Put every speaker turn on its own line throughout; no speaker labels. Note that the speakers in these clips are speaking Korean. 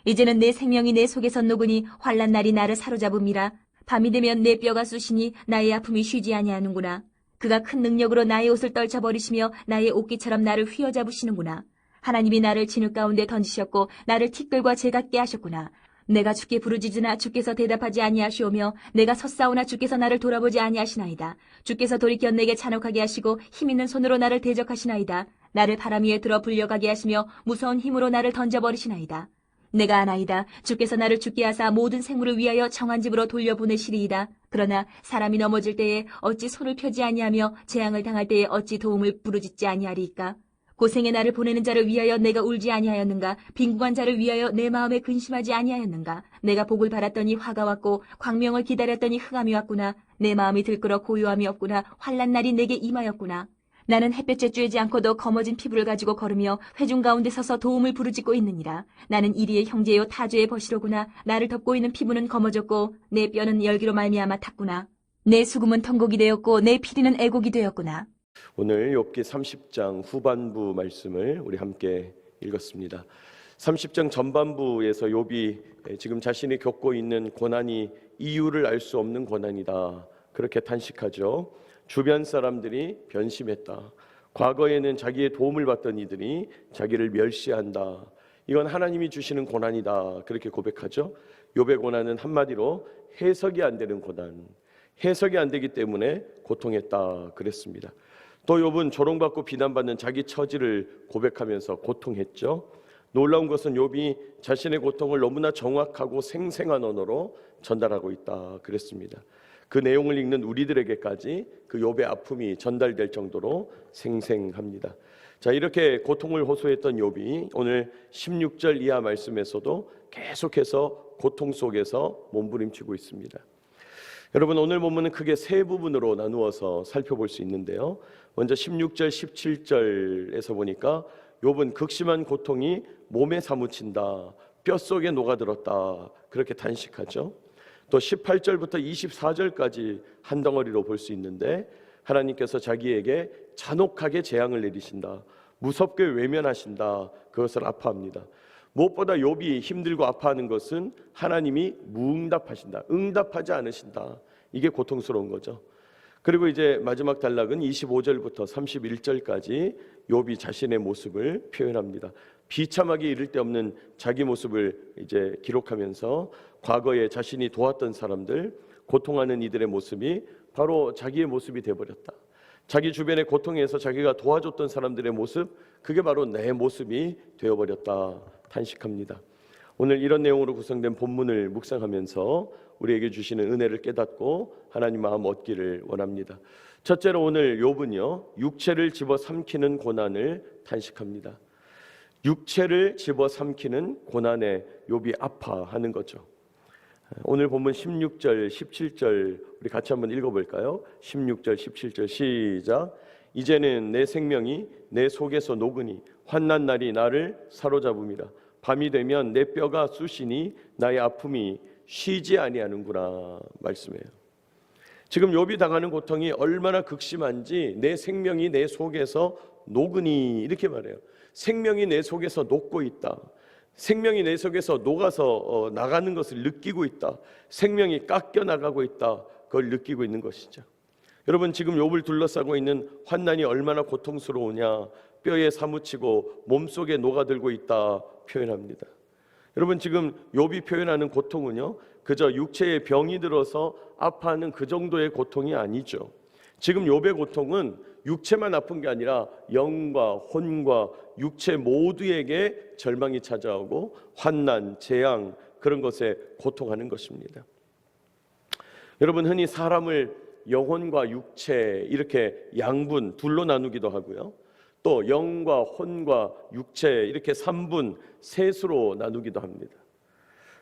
이제는 내 생명이 내 속에서 녹으니 환난 날이 나를 사로잡음이라. 밤이 되면 내 뼈가 쑤시니 나의 아픔이 쉬지 아니하는구나. 그가 큰 능력으로 나의 옷을 떨쳐버리시며 나의 옷깃처럼 나를 휘어잡으시는구나. 하나님이 나를 진흙 가운데 던지셨고 나를 티끌과 재 같게 하셨구나. 내가 주께 부르짖으나 주께서 대답하지 아니하시오며 내가 섰사오나 주께서 나를 돌아보지 아니하시나이다. 주께서 돌이켜 내게 잔혹하게 하시고 힘있는 손으로 나를 대적하시나이다. 나를 바람 위에 들어 불려가게 하시며 무서운 힘으로 나를 던져버리시나이다. 내가 아나이다. 주께서 나를 죽게 하사 모든 생물을 위하여 정한 집으로 돌려보내시리이다. 그러나 사람이 넘어질 때에 어찌 손을 펴지 아니하며 재앙을 당할 때에 어찌 도움을 부르짖지 아니하리이까. 고생의 나를 보내는 자를 위하여 내가 울지 아니하였는가. 빈궁한 자를 위하여 내 마음에 근심하지 아니하였는가. 내가 복을 바랐더니 화가 왔고 광명을 기다렸더니 흑암이 왔구나. 내 마음이 들끓어 고요함이 없구나. 환난 날이 내게 임하였구나. 나는 햇볕에 쬐지 않고도 검어진 피부를 가지고 걸으며 회중 가운데 서서 도움을 부르짖고 있느니라. 나는 이리의 형제요 타주의 버시로구나. 나를 덮고 있는 피부는 검어졌고 내 뼈는 열기로 말미암아 탔구나. 내 수금은 통곡이 되었고 내 피리는 애곡이 되었구나.
오늘 욥기 30장 후반부 말씀을 우리 함께 읽었습니다. 30장 전반부에서 욥이 지금 자신이 겪고 있는 고난이 이유를 알 수 없는 고난이다, 그렇게 탄식하죠. 주변 사람들이 변심했다. 과거에는 자기의 도움을 받던 이들이 자기를 멸시한다. 이건 하나님이 주시는 고난이다, 그렇게 고백하죠. 욥의 고난은 한마디로 해석이 안 되는 고난, 해석이 안 되기 때문에 고통했다 그랬습니다. 또 욥은 조롱받고 비난받는 자기 처지를 고백하면서 고통했죠. 놀라운 것은 욥이 자신의 고통을 너무나 정확하고 생생한 언어로 전달하고 있다 그랬습니다. 그 내용을 읽는 우리들에게까지 그 욥의 아픔이 전달될 정도로 생생합니다. 자, 이렇게 고통을 호소했던 욥이 오늘 16절 이하 말씀에서도 계속해서 고통 속에서 몸부림치고 있습니다. 여러분, 오늘 본문은 크게 세 부분으로 나누어서 살펴볼 수 있는데요. 먼저 16절, 17절에서 보니까 욥은 극심한 고통이 몸에 사무친다, 뼛속에 녹아들었다, 그렇게 단식하죠. 또 18절부터 24절까지 한 덩어리로 볼 수 있는데 하나님께서 자기에게 잔혹하게 재앙을 내리신다, 무섭게 외면하신다, 그것을 아파합니다. 무엇보다 욥이 힘들고 아파하는 것은 하나님이 무응답하신다, 응답하지 않으신다, 이게 고통스러운 거죠. 그리고 이제 마지막 단락은 25절부터 31절까지 욥이 자신의 모습을 표현합니다. 비참하게 이를 데 없는 자기 모습을 이제 기록하면서 과거에 자신이 도왔던 사람들, 고통하는 이들의 모습이 바로 자기의 모습이 되어버렸다. 자기 주변의 고통에서 자기가 도와줬던 사람들의 모습, 그게 바로 내 모습이 되어버렸다 탄식합니다. 오늘 이런 내용으로 구성된 본문을 묵상하면서 우리에게 주시는 은혜를 깨닫고 하나님 마음 얻기를 원합니다. 첫째로 오늘 욥은요, 육체를 집어삼키는 고난을 탄식합니다. 육체를 집어삼키는 고난에 욥이 아파하는 거죠. 오늘 본문 16절, 17절 우리 같이 한번 읽어볼까요? 16절, 17절 시작. 이제는 내 생명이 내 속에서 녹으니 환난 날이 나를 사로잡음이라. 밤이 되면 내 뼈가 쑤시니 나의 아픔이 쉬지 아니하는구나 말씀해요. 지금 욥이 당하는 고통이 얼마나 극심한지 내 생명이 내 속에서 녹으니 이렇게 말해요. 생명이 내 속에서 녹고 있다. 생명이 내 속에서 녹아서 나가는 것을 느끼고 있다. 생명이 깎여 나가고 있다. 그걸 느끼고 있는 것이죠. 여러분, 지금 욥을 둘러싸고 있는 환난이 얼마나 고통스러우냐, 뼈에 사무치고 몸속에 녹아들고 있다 표현합니다. 여러분, 지금 욥이 표현하는 고통은요, 그저 육체에 병이 들어서 아파하는 그 정도의 고통이 아니죠. 지금 욥의 고통은 육체만 아픈 게 아니라 영과 혼과 육체 모두에게 절망이 찾아오고 환난, 재앙, 그런 것에 고통하는 것입니다. 여러분, 흔히 사람을 영혼과 육체 이렇게 양분, 둘로 나누기도 하고요, 또 영과 혼과 육체 이렇게 3분, 셋으로 나누기도 합니다.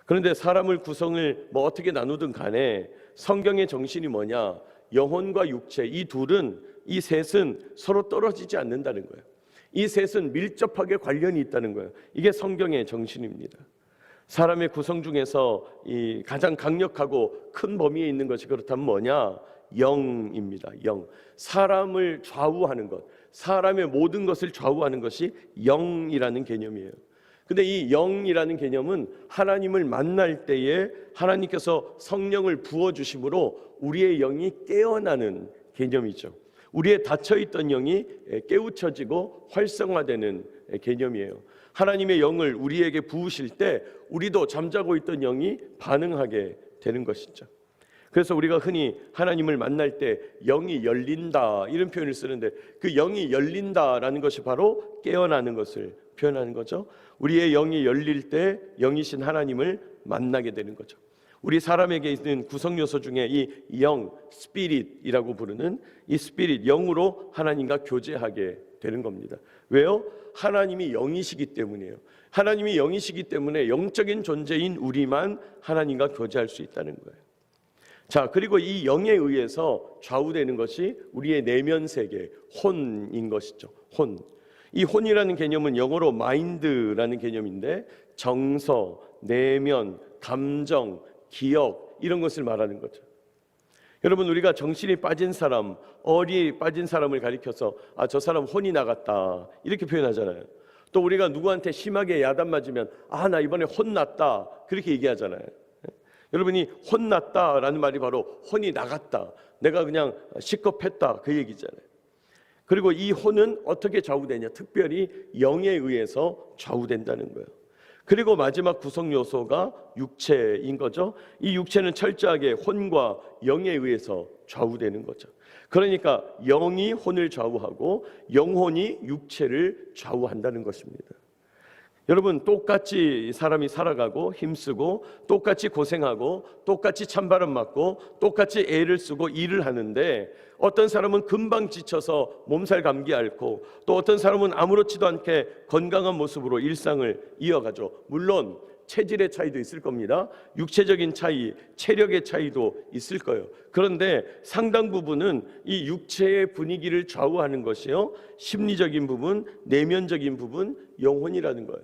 그런데 사람을 구성을 어떻게 나누든 간에 성경의 정신이 뭐냐, 영혼과 육체 이 둘은, 이 셋은 서로 떨어지지 않는다는 거예요. 이 셋은 밀접하게 관련이 있다는 거예요. 이게 성경의 정신입니다. 사람의 구성 중에서 이 가장 강력하고 큰 범위에 있는 것이 그렇다면 뭐냐? 영입니다. 영. 사람을 좌우하는 것, 사람의 모든 것을 좌우하는 것이 영이라는 개념이에요. 근데 이 영이라는 개념은 하나님을 만날 때에 하나님께서 성령을 부어주심으로 우리의 영이 깨어나는 개념이죠. 우리의 닫혀있던 영이 깨우쳐지고 활성화되는 개념이에요. 하나님의 영을 우리에게 부으실 때 우리도 잠자고 있던 영이 반응하게 되는 것이죠. 그래서 우리가 흔히 하나님을 만날 때 영이 열린다 이런 표현을 쓰는데, 그 영이 열린다라는 것이 바로 깨어나는 것을 표현하는 거죠. 우리의 영이 열릴 때 영이신 하나님을 만나게 되는 거죠. 우리 사람에게 있는 구성 요소 중에 이 영, 스피릿이라고 부르는 이 스피릿, 영으로 하나님과 교제하게 되는 겁니다. 왜요? 하나님이 영이시기 때문이에요. 하나님이 영이시기 때문에 영적인 존재인 우리만 하나님과 교제할 수 있다는 거예요. 자, 그리고 이 영에 의해서 좌우되는 것이 우리의 내면 세계, 혼인 것이죠. 혼. 이 혼이라는 개념은 영어로 마인드라는 개념인데, 정서, 내면, 감정, 기억 이런 것을 말하는 거죠. 여러분, 우리가 정신이 빠진 사람, 어리 빠진 사람을 가리켜서 저 사람 혼이 나갔다 이렇게 표현하잖아요. 또 우리가 누구한테 심하게 야단 맞으면 나 이번에 혼났다 그렇게 얘기하잖아요. 여러분이 혼났다라는 말이 바로 혼이 나갔다, 내가 그냥 시겁했다 그 얘기잖아요. 그리고 이 혼은 어떻게 좌우되냐? 특별히 영에 의해서 좌우된다는 거예요. 그리고 마지막 구성 요소가 육체인 거죠. 이 육체는 철저하게 혼과 영에 의해서 좌우되는 거죠. 그러니까 영이 혼을 좌우하고 영혼이 육체를 좌우한다는 것입니다. 여러분, 똑같이 사람이 살아가고 힘쓰고 똑같이 고생하고 똑같이 찬바람 맞고 똑같이 애를 쓰고 일을 하는데, 어떤 사람은 금방 지쳐서 몸살 감기 앓고, 또 어떤 사람은 아무렇지도 않게 건강한 모습으로 일상을 이어가죠. 물론 체질의 차이도 있을 겁니다. 육체적인 차이, 체력의 차이도 있을 거예요. 그런데 상당 부분은 이 육체의 분위기를 좌우하는 것이요, 심리적인 부분, 내면적인 부분, 영혼이라는 거예요.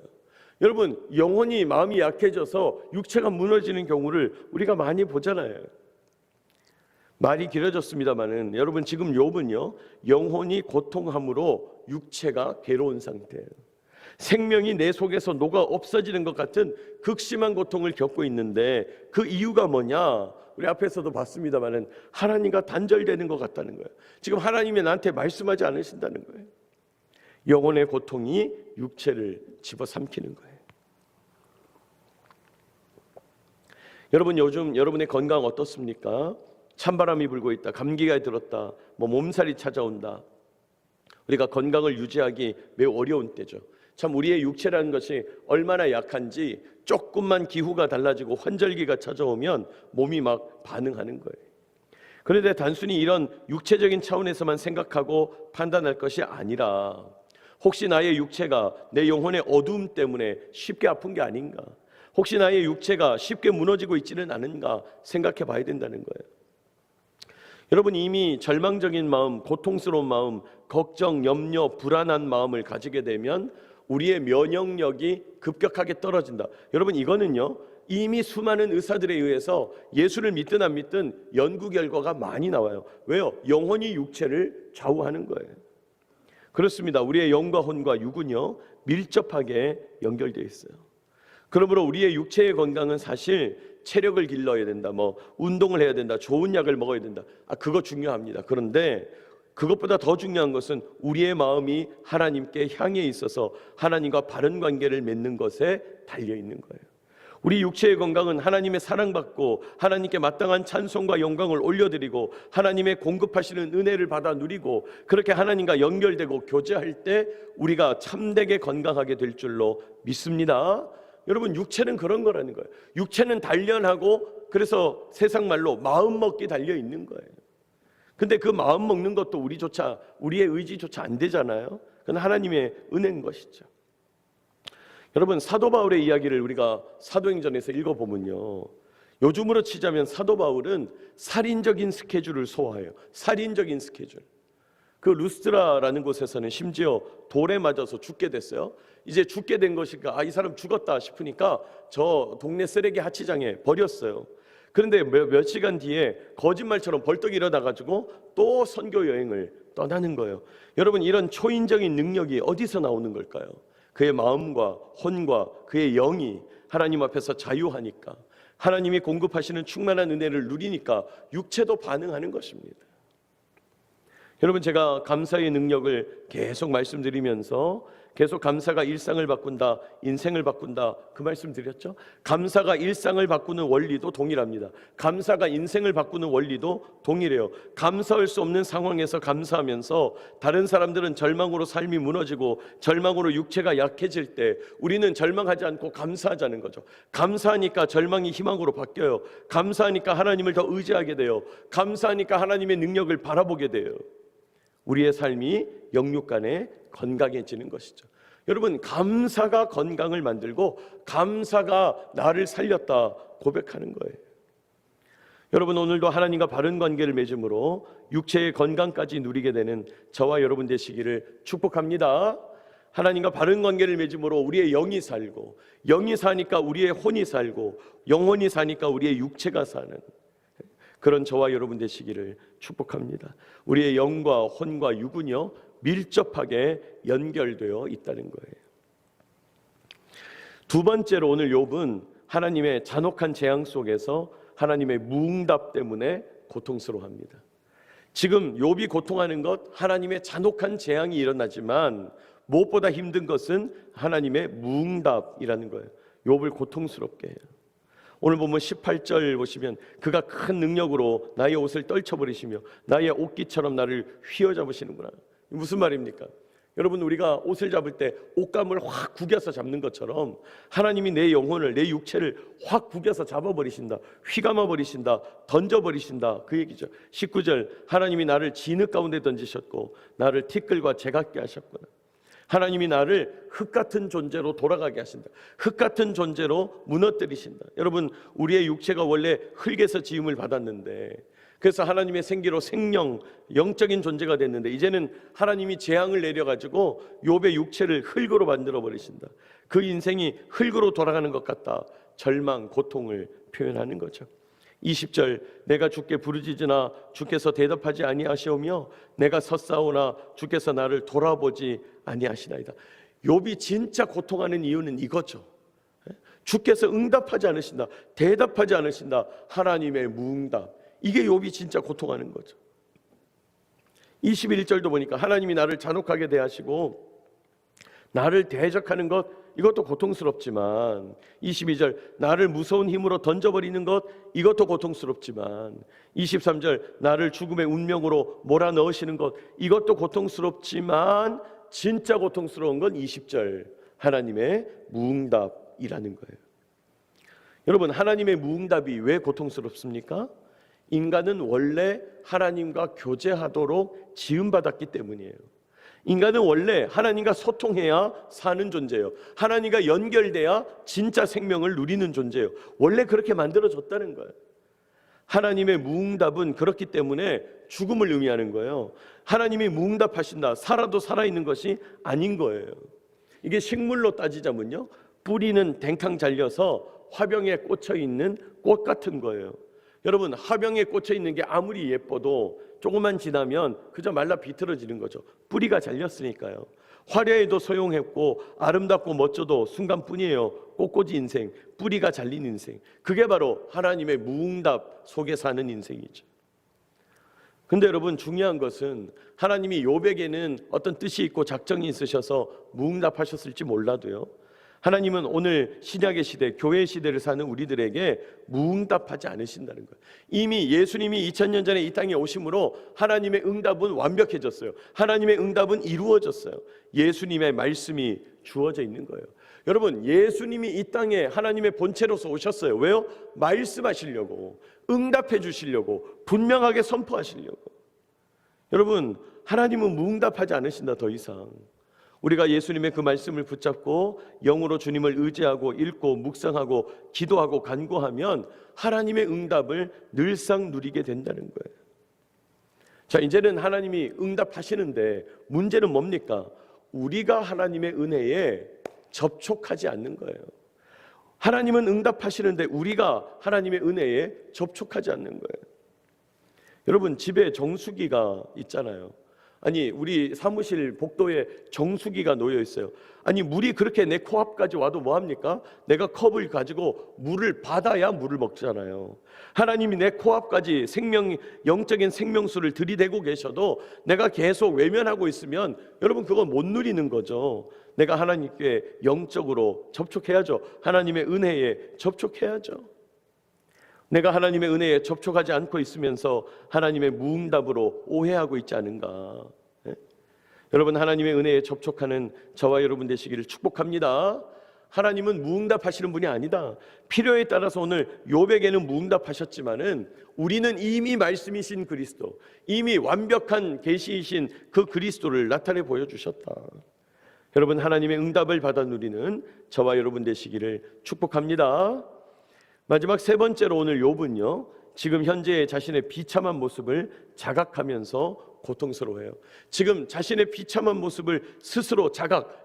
여러분, 영혼이 마음이 약해져서 육체가 무너지는 경우를 우리가 많이 보잖아요. 말이 길어졌습니다만은 여러분, 지금 욥은요, 영혼이 고통함으로 육체가 괴로운 상태예요. 생명이 내 속에서 녹아 없어지는 것 같은 극심한 고통을 겪고 있는데, 그 이유가 뭐냐? 우리 앞에서도 봤습니다만은 하나님과 단절되는 것 같다는 거예요. 지금 하나님이 나한테 말씀하지 않으신다는 거예요. 영혼의 고통이 육체를 집어삼키는 거예요. 여러분, 요즘 여러분의 건강 어떻습니까? 찬바람이 불고 있다, 감기가 들었다, 몸살이 찾아온다. 우리가 건강을 유지하기 매우 어려운 때죠. 참, 우리의 육체라는 것이 얼마나 약한지 조금만 기후가 달라지고 환절기가 찾아오면 몸이 막 반응하는 거예요. 그런데 단순히 이런 육체적인 차원에서만 생각하고 판단할 것이 아니라, 혹시 나의 육체가 내 영혼의 어두움 때문에 쉽게 아픈 게 아닌가, 혹시 나의 육체가 쉽게 무너지고 있지는 않은가 생각해 봐야 된다는 거예요. 여러분, 이미 절망적인 마음, 고통스러운 마음, 걱정, 염려, 불안한 마음을 가지게 되면 우리의 면역력이 급격하게 떨어진다. 여러분, 이거는요, 이미 수많은 의사들에 의해서 예수를 믿든 안 믿든 연구 결과가 많이 나와요. 왜요? 영혼이 육체를 좌우하는 거예요. 그렇습니다. 우리의 영과 혼과 육은요, 밀접하게 연결되어 있어요. 그러므로 우리의 육체의 건강은 사실 체력을 길러야 된다, 운동을 해야 된다, 좋은 약을 먹어야 된다, 그거 중요합니다. 그런데 그것보다 더 중요한 것은 우리의 마음이 하나님께 향해 있어서 하나님과 바른 관계를 맺는 것에 달려 있는 거예요. 우리 육체의 건강은 하나님의 사랑받고 하나님께 마땅한 찬송과 영광을 올려드리고 하나님의 공급하시는 은혜를 받아 누리고, 그렇게 하나님과 연결되고 교제할 때 우리가 참되게 건강하게 될 줄로 믿습니다. 여러분, 육체는 그런 거라는 거예요. 육체는 단련하고, 그래서 세상 말로 마음 먹기 달려 있는 거예요. 근데 그 마음 먹는 것도 우리의 의지조차 안 되잖아요. 그건 하나님의 은혜인 것이죠. 여러분, 사도 바울의 이야기를 우리가 사도행전에서 읽어보면요, 요즘으로 치자면 사도 바울은 살인적인 스케줄을 소화해요. 살인적인 스케줄. 그 루스드라라는 곳에서는 심지어 돌에 맞아서 죽게 됐어요. 이제 죽게 된 것이니까 이 사람 죽었다 싶으니까 저 동네 쓰레기 하치장에 버렸어요. 그런데 몇 시간 뒤에 거짓말처럼 벌떡 일어나가지고 또 선교 여행을 떠나는 거예요. 여러분, 이런 초인적인 능력이 어디서 나오는 걸까요? 그의 마음과 혼과 그의 영이 하나님 앞에서 자유하니까, 하나님이 공급하시는 충만한 은혜를 누리니까 육체도 반응하는 것입니다. 여러분, 제가 감사의 능력을 계속 말씀드리면서 계속 감사가 일상을 바꾼다, 인생을 바꾼다, 그 말씀 드렸죠. 감사가 일상을 바꾸는 원리도 동일합니다. 감사가 인생을 바꾸는 원리도 동일해요. 감사할 수 없는 상황에서 감사하면서 다른 사람들은 절망으로 삶이 무너지고 절망으로 육체가 약해질 때 우리는 절망하지 않고 감사하자는 거죠. 감사하니까 절망이 희망으로 바뀌어요. 감사하니까 하나님을 더 의지하게 돼요. 감사하니까 하나님의 능력을 바라보게 돼요. 우리의 삶이 영육 간에 건강해지는 것이죠. 여러분, 감사가 건강을 만들고 감사가 나를 살렸다 고백하는 거예요. 여러분, 오늘도 하나님과 바른 관계를 맺음으로 육체의 건강까지 누리게 되는 저와 여러분 되시기를 축복합니다. 하나님과 바른 관계를 맺음으로 우리의 영이 살고, 영이 사니까 우리의 혼이 살고, 영혼이 사니까 우리의 육체가 사는 그런 저와 여러분 되시기를 축복합니다. 우리의 영과 혼과 육은요, 밀접하게 연결되어 있다는 거예요. 두 번째로 오늘 욥은 하나님의 잔혹한 재앙 속에서 하나님의 무응답 때문에 고통스러워합니다. 지금 욥이 고통하는 것, 하나님의 잔혹한 재앙이 일어나지만 무엇보다 힘든 것은 하나님의 무응답이라는 거예요. 욥을 고통스럽게 해요. 오늘 보면 18절 보시면 그가 큰 능력으로 나의 옷을 떨쳐버리시며 나의 옷깃처럼 나를 휘어잡으시는구나. 무슨 말입니까? 여러분, 우리가 옷을 잡을 때 옷감을 확 구겨서 잡는 것처럼 하나님이 내 영혼을, 내 육체를 확 구겨서 잡아버리신다, 휘감아버리신다, 던져버리신다, 그 얘기죠. 19절, 하나님이 나를 진흙 가운데 던지셨고 나를 티끌과 재같게 하셨구나. 하나님이 나를 흙 같은 존재로 돌아가게 하신다. 흙 같은 존재로 무너뜨리신다. 여러분, 우리의 육체가 원래 흙에서 지음을 받았는데, 그래서 하나님의 생기로 생명, 영적인 존재가 됐는데 이제는 하나님이 재앙을 내려가지고 욥의 육체를 흙으로 만들어 버리신다. 그 인생이 흙으로 돌아가는 것 같다. 절망, 고통을 표현하는 거죠. 20절, 내가 주께 부르짖으나 주께서 대답하지 아니하시오며 내가 섰사오나 주께서 나를 돌아보지 아니하시나이다. 욥이 진짜 고통하는 이유는 이거죠. 주께서 응답하지 않으신다, 대답하지 않으신다, 하나님의 무응답. 이게 욥이 진짜 고통하는 거죠. 21절도 보니까 하나님이 나를 잔혹하게 대하시고 나를 대적하는 것, 이것도 고통스럽지만, 22절, 나를 무서운 힘으로 던져버리는 것, 이것도 고통스럽지만, 23절, 나를 죽음의 운명으로 몰아넣으시는 것, 이것도 고통스럽지만 진짜 고통스러운 건 20절, 하나님의 무응답이라는 거예요. 여러분, 하나님의 무응답이 왜 고통스럽습니까? 인간은 원래 하나님과 교제하도록 지음받았기 때문이에요. 인간은 원래 하나님과 소통해야 사는 존재예요. 하나님과 연결돼야 진짜 생명을 누리는 존재예요. 원래 그렇게 만들어졌다는 거예요. 하나님의 무응답은 그렇기 때문에 죽음을 의미하는 거예요. 하나님이 무응답하신다, 살아도 살아있는 것이 아닌 거예요. 이게 식물로 따지자면요, 뿌리는 댕캉 잘려서 화병에 꽂혀있는 꽃 같은 거예요. 여러분, 화병에 꽂혀있는 게 아무리 예뻐도 조금만 지나면 그저 말라 비틀어지는 거죠. 뿌리가 잘렸으니까요. 화려해도 소용없고 아름답고 멋져도 순간뿐이에요. 꽃꽂이 인생, 뿌리가 잘린 인생. 그게 바로 하나님의 무응답 속에 사는 인생이죠. 근데 여러분, 중요한 것은 하나님이 욥에게는 어떤 뜻이 있고 작정이 있으셔서 무응답하셨을지 몰라도요, 하나님은 오늘 신약의 시대, 교회 시대를 사는 우리들에게 무응답하지 않으신다는 거예요. 이미 예수님이 2000년 전에 이 땅에 오심으로 하나님의 응답은 완벽해졌어요. 하나님의 응답은 이루어졌어요. 예수님의 말씀이 주어져 있는 거예요. 여러분, 예수님이 이 땅에 하나님의 본체로서 오셨어요. 왜요? 말씀하시려고, 응답해 주시려고, 분명하게 선포하시려고. 여러분, 하나님은 무응답하지 않으신다, 더 이상. 우리가 예수님의 그 말씀을 붙잡고 영으로 주님을 의지하고 읽고 묵상하고 기도하고 간구하면 하나님의 응답을 늘상 누리게 된다는 거예요. 자, 이제는 하나님이 응답하시는데 문제는 뭡니까? 우리가 하나님의 은혜에 접촉하지 않는 거예요. 하나님은 응답하시는데 우리가 하나님의 은혜에 접촉하지 않는 거예요. 여러분, 집에 정수기가 있잖아요. 아니 우리 사무실 복도에 정수기가 놓여 있어요. 아니 물이 그렇게 내 코앞까지 와도 뭐합니까? 내가 컵을 가지고 물을 받아야 물을 먹잖아요. 하나님이 내 코앞까지 영적인 생명수를 들이대고 계셔도 내가 계속 외면하고 있으면 여러분 그건 못 누리는 거죠. 내가 하나님께 영적으로 접촉해야죠. 하나님의 은혜에 접촉해야죠. 내가 하나님의 은혜에 접촉하지 않고 있으면서 하나님의 무응답으로 오해하고 있지 않은가. 여러분 하나님의 은혜에 접촉하는 저와 여러분 되시기를 축복합니다. 하나님은 무응답하시는 분이 아니다. 필요에 따라서 오늘 욥에게는 무응답하셨지만은 우리는 이미 말씀이신 그리스도, 이미 완벽한 계시이신 그 그리스도를 나타내 보여주셨다. 여러분 하나님의 응답을 받아 누리는 저와 여러분 되시기를 축복합니다. 마지막 세 번째로 오늘 욥은요, 지금 현재 자신의 비참한 모습을 자각하면서 고통스러워해요. 지금 자신의 비참한 모습을 스스로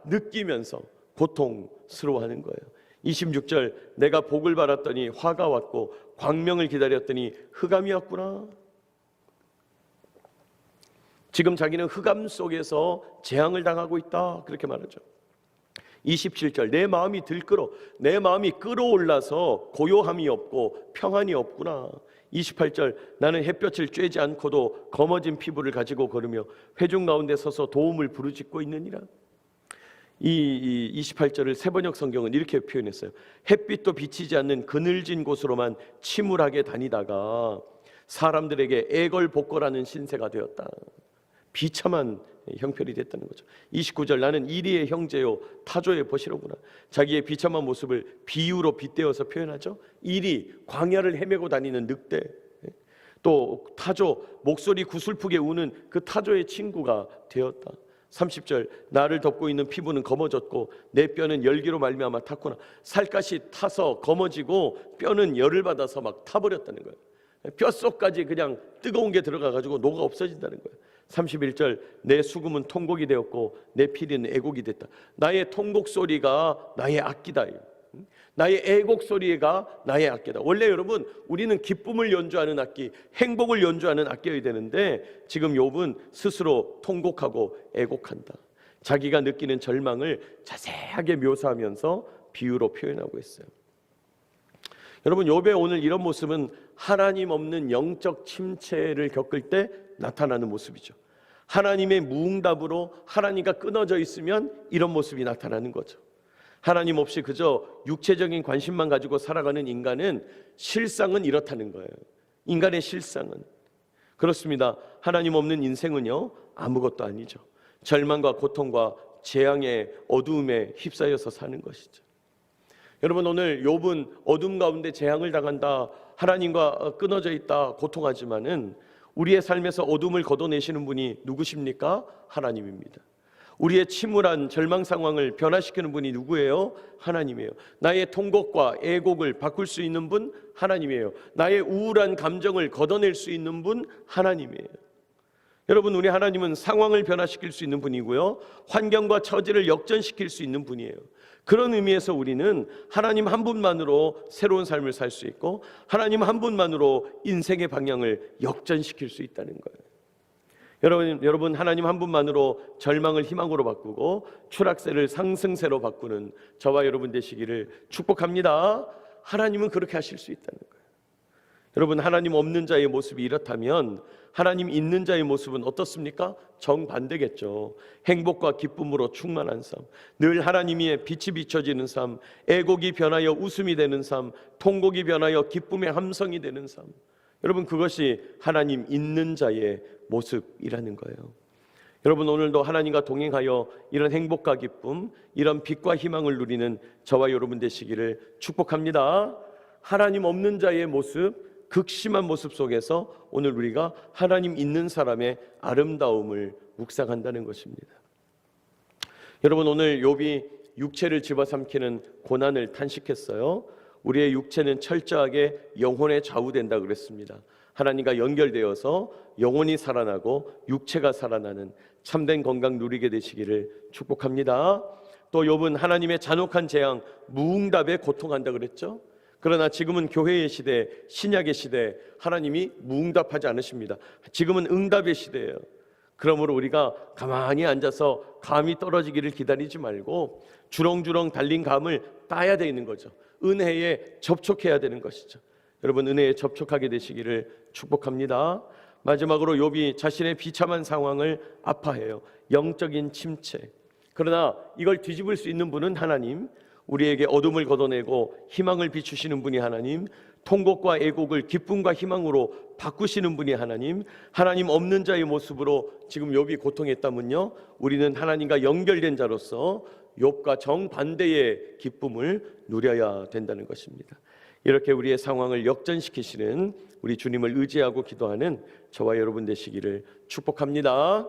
느끼면서 고통스러워하는 거예요. 26절, 내가 복을 바랐더니 화가 왔고 광명을 기다렸더니 흑암이 왔구나. 지금 자기는 흑암 속에서 재앙을 당하고 있다, 그렇게 말하죠. 27절, 내 마음이 들끓어, 내 마음이 끓어올라서 고요함이 없고 평안이 없구나. 28절, 나는 햇볕을 쬐지 않고도 검어진 피부를 가지고 걸으며 회중 가운데 서서 도움을 부르짖고 있느니라. 이 28절을 세번역 성경은 이렇게 표현했어요. 햇빛도 비치지 않는 그늘진 곳으로만 침울하게 다니다가 사람들에게 애걸복걸하는 신세가 되었다. 비참한 형편이 됐다는 거죠. 29절, 나는 이리의 형제요 타조의 벗이로구나. 자기의 비참한 모습을 비유로 빗대어서 표현하죠. 이리, 광야를 헤매고 다니는 늑대, 또 타조, 목소리 구슬프게 우는 그 타조의 친구가 되었다. 30절, 나를 덮고 있는 피부는 검어졌고 내 뼈는 열기로 말미암아 탔구나. 살갗이 타서 검어지고 뼈는 열을 받아서 막 타버렸다는 거예요. 뼛속까지 그냥 뜨거운 게 들어가가지고 녹아 없어진다는 거예요. 31절, 내 수금은 통곡이 되었고 내 피리는 애곡이 됐다. 나의 통곡 소리가 나의 악기다. 나의 애곡 소리가 나의 악기다. 원래 여러분 우리는 기쁨을 연주하는 악기, 행복을 연주하는 악기여야 되는데 지금 욥은 스스로 통곡하고 애곡한다. 자기가 느끼는 절망을 자세하게 묘사하면서 비유로 표현하고 있어요. 여러분 욥의 오늘 이런 모습은 하나님 없는 영적 침체를 겪을 때 나타나는 모습이죠. 하나님의 무응답으로 하나님과 끊어져 있으면 이런 모습이 나타나는 거죠. 하나님 없이 그저 육체적인 관심만 가지고 살아가는 인간은 실상은 이렇다는 거예요. 인간의 실상은 그렇습니다. 하나님 없는 인생은요 아무것도 아니죠. 절망과 고통과 재앙의 어두움에 휩싸여서 사는 것이죠. 여러분 오늘 욥은 어둠 가운데 재앙을 당한다, 하나님과 끊어져 있다, 고통하지만은 우리의 삶에서 어둠을 걷어내시는 분이 누구십니까? 하나님입니다. 우리의 침울한 절망 상황을 변화시키는 분이 누구예요? 하나님이에요. 나의 통곡과 애곡을 바꿀 수 있는 분 하나님이에요. 나의 우울한 감정을 걷어낼 수 있는 분 하나님이에요. 여러분 우리 하나님은 상황을 변화시킬 수 있는 분이고요, 환경과 처지를 역전시킬 수 있는 분이에요. 그런 의미에서 우리는 하나님 한 분만으로 새로운 삶을 살 수 있고 하나님 한 분만으로 인생의 방향을 역전시킬 수 있다는 거예요. 여러분 하나님 한 분만으로 절망을 희망으로 바꾸고 추락세를 상승세로 바꾸는 저와 여러분 되시기를 축복합니다. 하나님은 그렇게 하실 수 있다는 거예요. 여러분 하나님 없는 자의 모습이 이렇다면 하나님 있는 자의 모습은 어떻습니까? 정반대겠죠. 행복과 기쁨으로 충만한 삶, 늘 하나님의 빛이 비춰지는 삶, 애곡이 변하여 웃음이 되는 삶, 통곡이 변하여 기쁨의 함성이 되는 삶. 여러분 그것이 하나님 있는 자의 모습이라는 거예요. 여러분 오늘도 하나님과 동행하여 이런 행복과 기쁨, 이런 빛과 희망을 누리는 저와 여러분 되시기를 축복합니다. 하나님 없는 자의 모습, 극심한 모습 속에서 오늘 우리가 하나님 있는 사람의 아름다움을 묵상한다는 것입니다. 여러분 오늘 욥이 육체를 집어삼키는 고난을 탄식했어요. 우리의 육체는 철저하게 영혼에 좌우된다 그랬습니다. 하나님과 연결되어서 영혼이 살아나고 육체가 살아나는 참된 건강 누리게 되시기를 축복합니다. 또 욥은 하나님의 잔혹한 재앙, 무응답에 고통한다 그랬죠. 그러나 지금은 교회의 시대, 신약의 시대, 하나님이 무응답하지 않으십니다. 지금은 응답의 시대예요. 그러므로 우리가 가만히 앉아서 감이 떨어지기를 기다리지 말고 주렁주렁 달린 감을 따야 되는 거죠. 은혜에 접촉해야 되는 것이죠. 여러분, 은혜에 접촉하게 되시기를 축복합니다. 마지막으로 욥이 자신의 비참한 상황을 아파해요. 영적인 침체. 그러나 이걸 뒤집을 수 있는 분은 하나님, 우리에게 어둠을 걷어내고 희망을 비추시는 분이 하나님, 통곡과 애곡을 기쁨과 희망으로 바꾸시는 분이 하나님, 하나님 없는 자의 모습으로 지금 욥이 고통했다면요, 우리는 하나님과 연결된 자로서 욥과 정반대의 기쁨을 누려야 된다는 것입니다. 이렇게 우리의 상황을 역전시키시는 우리 주님을 의지하고 기도하는 저와 여러분 되시기를 축복합니다.